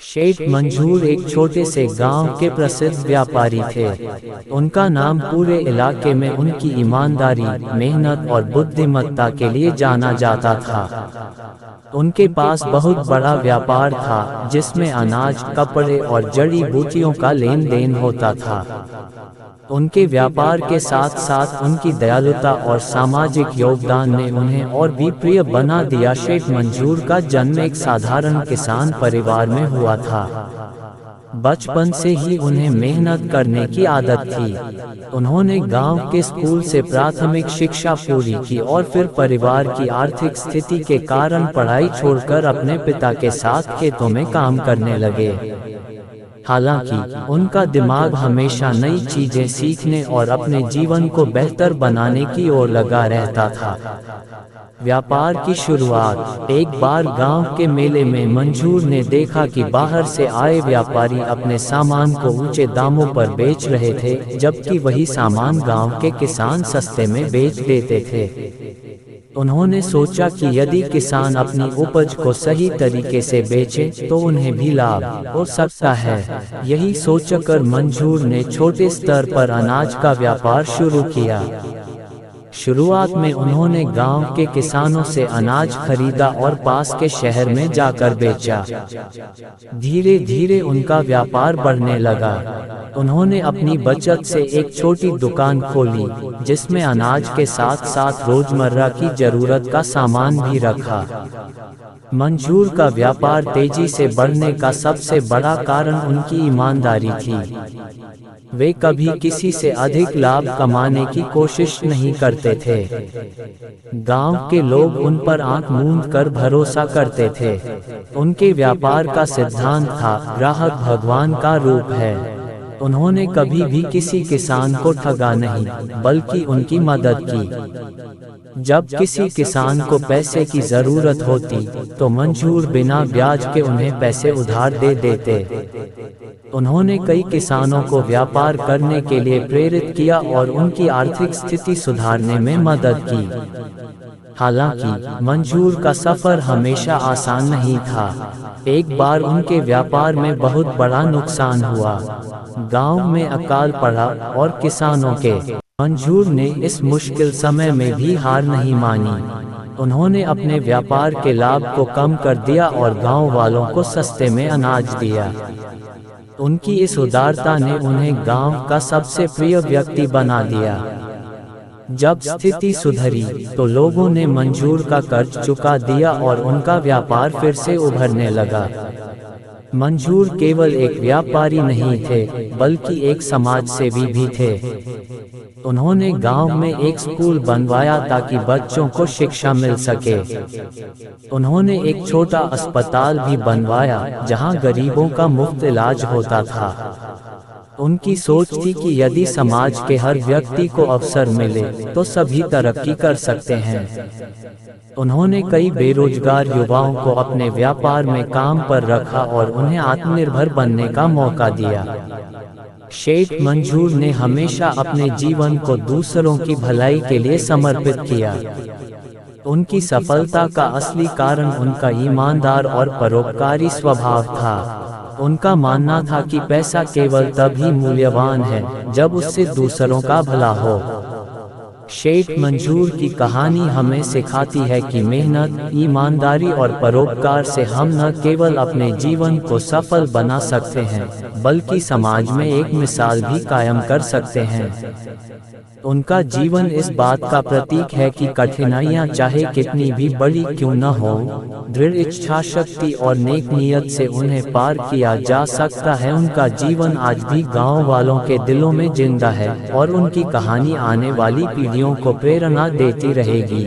शेठ मंजूर एक छोटे से गांव के प्रसिद्ध व्यापारी थे। उनका नाम पूरे इलाके में उनकी ईमानदारी, मेहनत और बुद्धिमत्ता के लिए जाना जाता था। उनके पास बहुत बड़ा व्यापार था जिसमें अनाज, कपड़े और जड़ी बूटियों का लेन देन होता था। उनके व्यापार के साथ साथ उनकी दयालुता और सामाजिक योगदान ने उन्हें और भी प्रिय बना दिया। शेठ मंजूर का जन्म एक साधारण किसान परिवार में हुआ था। बचपन से ही उन्हें मेहनत करने की आदत थी। उन्होंने गांव के स्कूल से प्राथमिक शिक्षा पूरी की और फिर परिवार की आर्थिक स्थिति के कारण पढ़ाई छोड़कर अपने पिता के साथ खेतों में काम करने लगे। हालांकि उनका दिमाग हमेशा नई चीजें सीखने और अपने जीवन को बेहतर बनाने की ओर लगा रहता था। व्यापार की शुरुआत एक बार गांव के मेले में मंजूर ने देखा कि बाहर से आए व्यापारी अपने सामान को ऊंचे दामों पर बेच रहे थे, जबकि वही सामान गांव के किसान सस्ते में बेच देते थे। उन्होंने सोचा कि यदि किसान अपनी उपज को सही तरीके से बेचे तो उन्हें भी लाभ हो सकता है। यही सोचकर मंजूर ने छोटे स्तर पर अनाज का व्यापार शुरू किया। शुरुआत में उन्होंने गांव के किसानों से अनाज खरीदा और पास के शहर में जाकर बेचा। धीरे धीरे उनका व्यापार बढ़ने लगा। उन्होंने अपनी बचत से एक छोटी दुकान खोली जिसमें अनाज के साथ साथ रोजमर्रा की जरूरत का सामान भी रखा। मंजूर का व्यापार तेजी से बढ़ने का सबसे बड़ा कारण उनकी ईमानदारी थी। वे कभी किसी से अधिक लाभ कमाने की कोशिश नहीं करते थे। गांव के लोग उन पर आंख मूंद कर भरोसा करते थे। उनके व्यापार का सिद्धांत था, ग्राहक भगवान का रूप है। उन्होंने कभी भी किसी किसान को ठगा नहीं, बल्कि उनकी मदद की। जब किसी किसान को पैसे की जरूरत होती तो मंजूर बिना ब्याज के उन्हें पैसे उधार दे देते। उन्होंने कई किसानों को व्यापार करने के लिए प्रेरित किया और उनकी आर्थिक स्थिति सुधारने में मदद की। हालांकि मंजूर का सफर हमेशा आसान नहीं था। एक बार उनके व्यापार में बहुत बड़ा नुकसान हुआ। गांव में अकाल पड़ा और किसानों के मंजूर ने इस मुश्किल समय में भी हार नहीं मानी। उन्होंने अपने व्यापार के लाभ को कम कर दिया और गांव वालों को सस्ते में अनाज दिया। उनकी इस उदारता ने उन्हें गांव का सबसे प्रिय व्यक्ति बना दिया। जब स्थिति सुधरी तो लोगों ने मंजूर का कर्ज चुका दिया और उनका व्यापार फिर से उभरने लगा। मंजूर केवल एक व्यापारी नहीं थे, बल्कि एक समाजसेवी भी थे। उन्होंने गांव में एक स्कूल बनवाया ताकि बच्चों को शिक्षा मिल सके। उन्होंने एक छोटा अस्पताल भी बनवाया जहां गरीबों का मुफ्त इलाज होता था। उनकी सोच थी कि यदि समाज के हर व्यक्ति को अवसर मिले तो सभी तरक्की कर सकते हैं। उन्होंने कई बेरोजगार युवाओं को अपने व्यापार में काम पर रखा और उन्हें आत्मनिर्भर बनने का मौका दिया। शेठ मंजूर ने हमेशा अपने जीवन को दूसरों की भलाई के लिए समर्पित किया। उनकी सफलता का असली कारण उनका ईमानदार और परोपकारी स्वभाव था। उनका मानना था कि पैसा केवल तभी मूल्यवान है जब उससे दूसरों का भला हो। शेठ मंजूर की कहानी हमें सिखाती है कि मेहनत, ईमानदारी और परोपकार से हम न केवल अपने जीवन को सफल बना सकते हैं, बल्कि समाज में एक मिसाल भी कायम कर सकते हैं। उनका जीवन इस बात का प्रतीक है कि कठिनाइयां चाहे कितनी भी बड़ी क्यों न हो, दृढ़ इच्छा शक्ति और नेक नियत से उन्हें पार किया जा सकता है। उनका जीवन आज भी गांव वालों के दिलों में जिंदा है और उनकी कहानी आने वाली पीढ़ियों को प्रेरणा देती रहेगी।